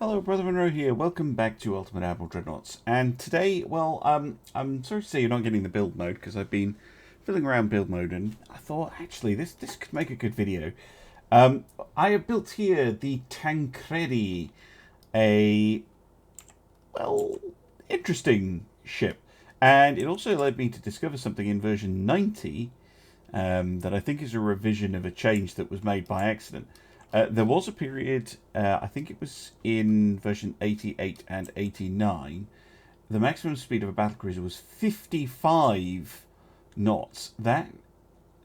Hello, Brother Monroe here. Welcome back to Ultimate Admiral Dreadnoughts. And today, well, I'm sorry to say you're not getting the build mode because I've been fiddling around build mode and I thought actually this could make a good video. I have built here the Tancredi, a well interesting ship, and it also led me to discover something in version 90 that I think is a revision of a change that was made by accident. There was a period, I think it was in version 88 and 89, the maximum speed of a battlecruiser was 55 knots. That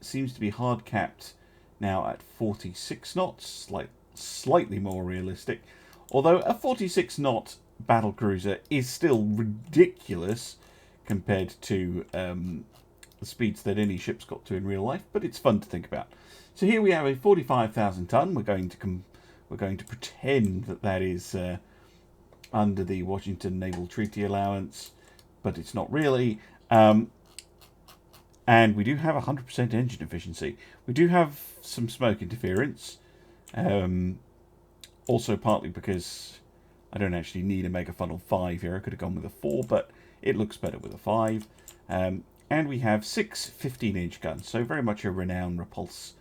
seems to be hard capped now at 46 knots, like slightly more realistic. Although a 46 knot battlecruiser is still ridiculous compared to the speeds that any ship's got to in real life, but it's fun to think about. So here we have a 45,000 ton. We're going to pretend that is under the Washington Naval Treaty Allowance, but it's not really. And we do have 100% engine efficiency. We do have some smoke interference, also partly because I don't actually need a Mega Funnel 5 here. I could have gone with a 4, but it looks better with a 5. And we have 6 15-inch guns, so very much a Renown Repulse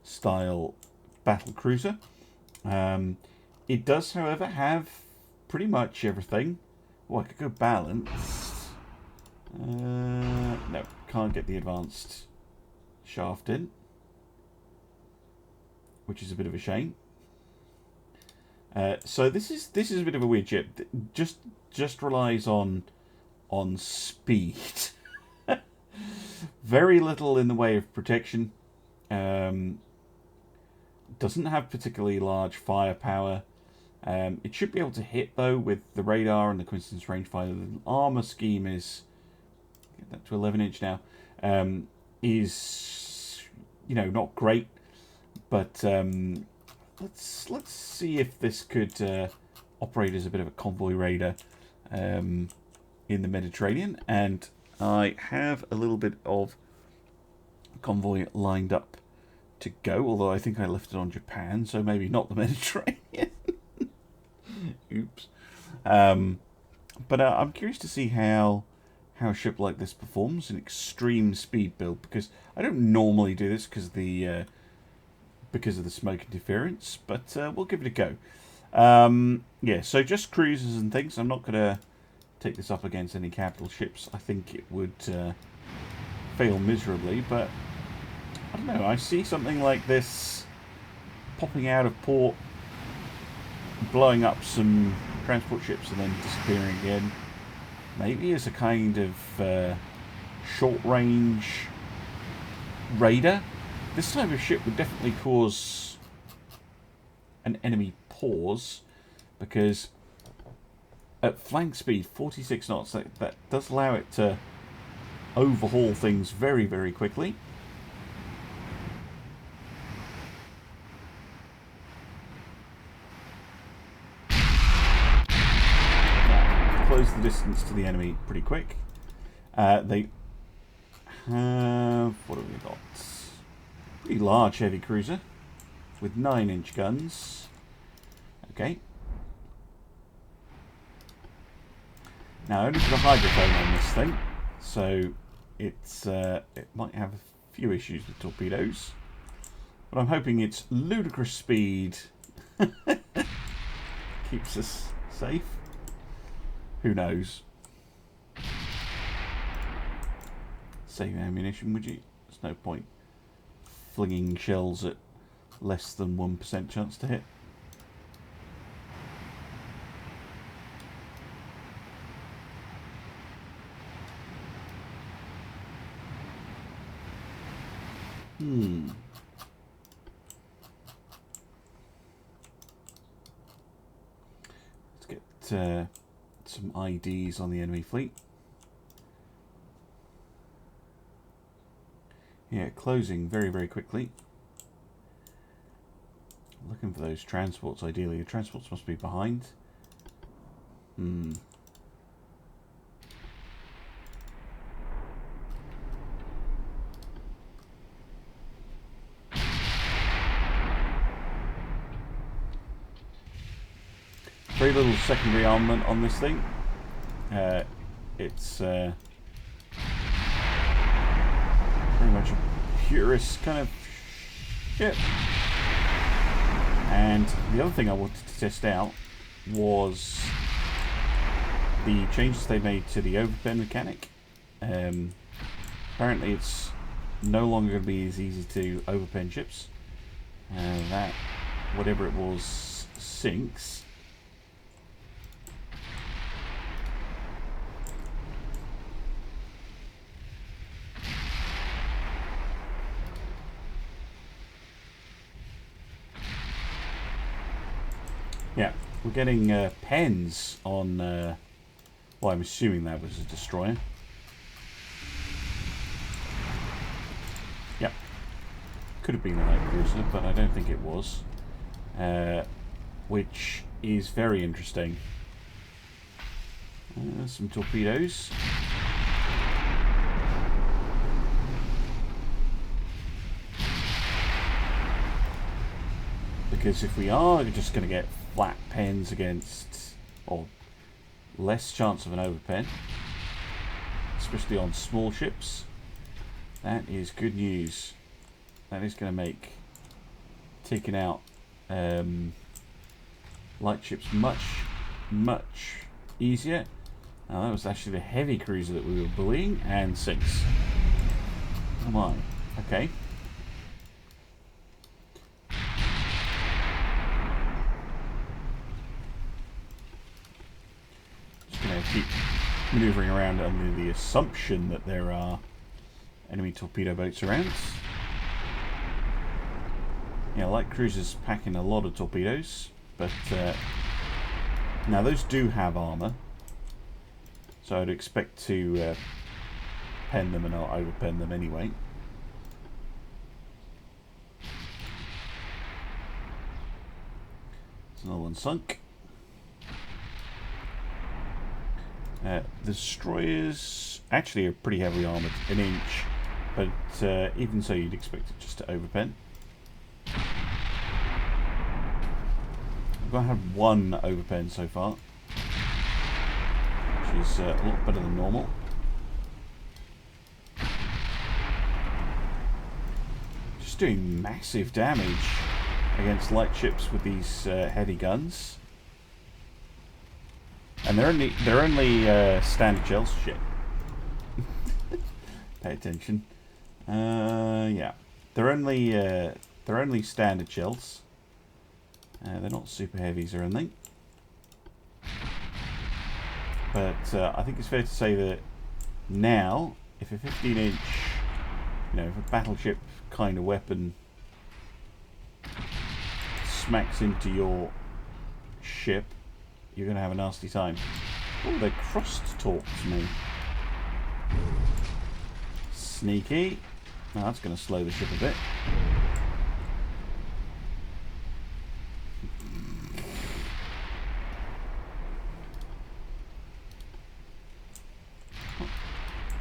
style battle cruiser. It does, however, have pretty much everything. Oh, I could go balanced. No, can't get the advanced shaft in, which is a bit of a shame. So this is a bit of a weird ship. Just relies on speed. Very little in the way of protection. Doesn't have particularly large firepower. It should be able to hit, though, with the radar and the coincidence rangefinder. The armor scheme is, get that to 11-inch now, is, you know, not great. But let's see if this could operate as a bit of a convoy raider in the Mediterranean. And I have a little bit of convoy lined up to go, although I think I left it on Japan, so maybe not the Mediterranean. Oops. But I'm curious to see how a ship like this performs in extreme speed build, because I don't normally do this because of the smoke interference, but we'll give it a go. Yeah, so just cruisers and things. I'm not going to take this up against any capital ships. I think it would fail miserably, but I don't know, I see something like this popping out of port, blowing up some transport ships and then disappearing again. Maybe as a kind of short-range raider. This type of ship would definitely cause an enemy pause, because at flank speed, 46 knots, that does allow it to overhaul things very, very quickly. Close the distance to the enemy pretty quick. They have, what have we got? Pretty large heavy cruiser with 9-inch guns. Okay. Now I only put a hydrophone on this thing, so it might have a few issues with torpedoes, but I'm hoping its ludicrous speed keeps us safe. Who knows? Save ammunition, would you? There's no point flinging shells at less than 1% chance to hit. Let's get some IDs on the enemy fleet. Yeah, closing very, very quickly. Looking for those transports, ideally. The transports must be behind. very little secondary armament on this thing. It's very much a purist kind of ship. And the other thing I wanted to test out was the changes they made to the overpen mechanic. Apparently it's no longer going to be as easy to overpen ships. That, whatever it was, sinks. Yeah, we're getting pens on, well, I'm assuming that was a destroyer. Yep. Could have been a light cruiser, but I don't think it was. Which is very interesting. Some torpedoes. Because if we are just going to get flat pens against, or less chance of an overpen, especially on small ships, that is good news. That is going to make taking out light ships much easier. Now that was actually the heavy cruiser that we were bullying, and sinks. Oh my. Okay. Keep maneuvering around under the assumption that there are enemy torpedo boats around. Yeah, light cruisers packing a lot of torpedoes, but now those do have armor, so I'd expect to pen them and not overpen them anyway. There's another one sunk. The destroyers actually are pretty heavily armoured, an inch, but even so you'd expect it just to overpen. I've got to have one overpen so far, which is a lot better than normal. Just doing massive damage against light ships with these heavy guns. And they're only standard shells. Shit. Pay attention. Yeah, they're only standard shells. They're not super heavies or anything. But I think it's fair to say that now, if a 15-inch, if a battleship kind of weapon smacks into your ship, you're going to have a nasty time. Oh, they crossed-talked me. Sneaky. Now that's going to slow the ship a bit. Not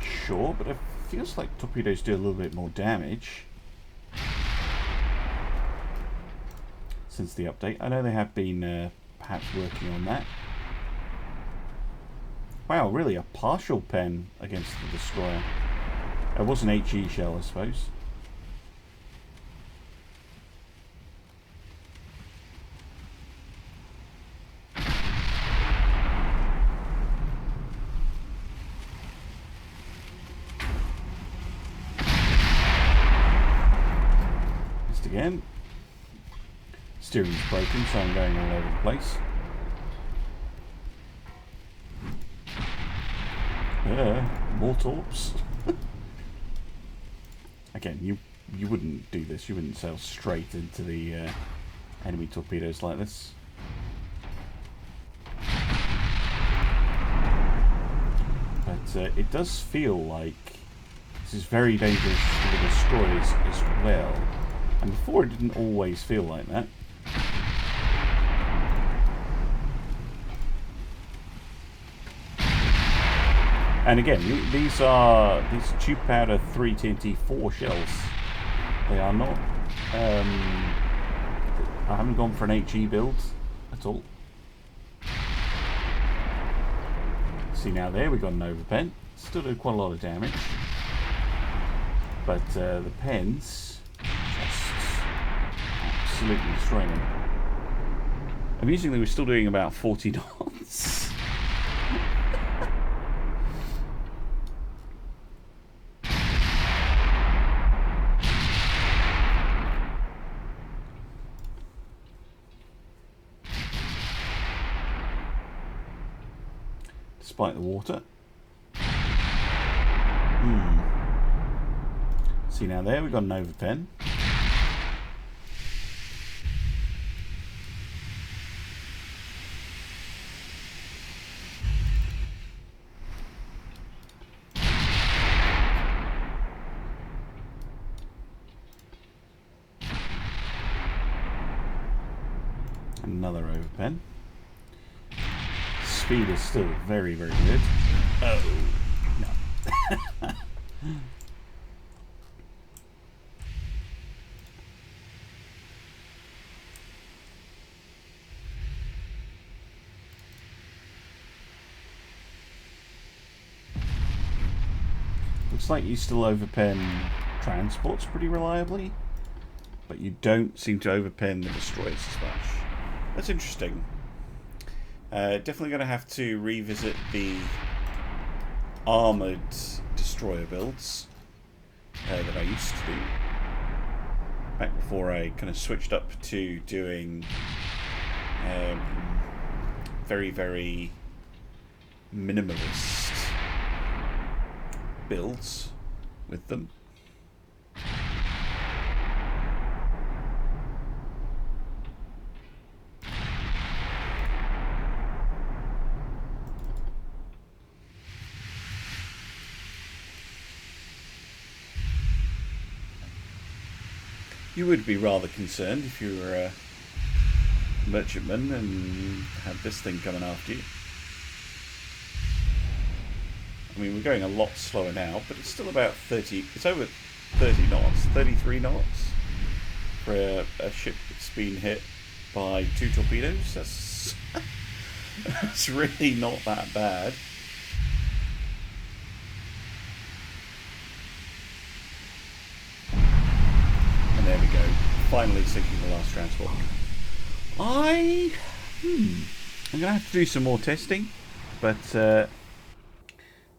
sure, but it feels like torpedoes do a little bit more damage since the update. I know they have been perhaps working on that. Wow, really a partial pen against the destroyer. It was an HE shell, I suppose. Just again. Steering's broken, so I'm going all over the place. More torps. Again, you wouldn't do this. You wouldn't sail straight into the enemy torpedoes like this. But it does feel like this is very dangerous for the destroyers as well. And before, it didn't always feel like that. And again, these are tube powder 3 TNT 4 shells. They are not. I haven't gone for an HE build at all. See now there, we got an overpen. Still did quite a lot of damage. But the pens just absolutely destroying them. Amusingly, we're still doing about 40 knots. Despite the water. See now there, we've got an overpen. Another overpen. Speed is still very, very good. Oh, no. Looks like you still overpen transports pretty reliably, but you don't seem to overpen the destroyers as much. That's interesting. Definitely going to have to revisit the armoured destroyer builds that I used to do back before I kind of switched up to doing very, very minimalist builds with them. You would be rather concerned if you were a merchantman and had this thing coming after you. I mean, we're going a lot slower now, but it's still about 30, it's over 30 knots, 33 knots for a ship that's been hit by 2 torpedoes. That's really not that bad. And there we go, finally sinking the last transport. I'm going to have to do some more testing, but there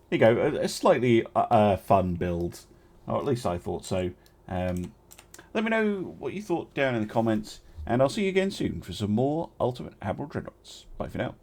you go, a slightly fun build, or at least I thought so. Let me know what you thought down in the comments, and I'll see you again soon for some more Ultimate Admiral Dreadnoughts. Bye for now.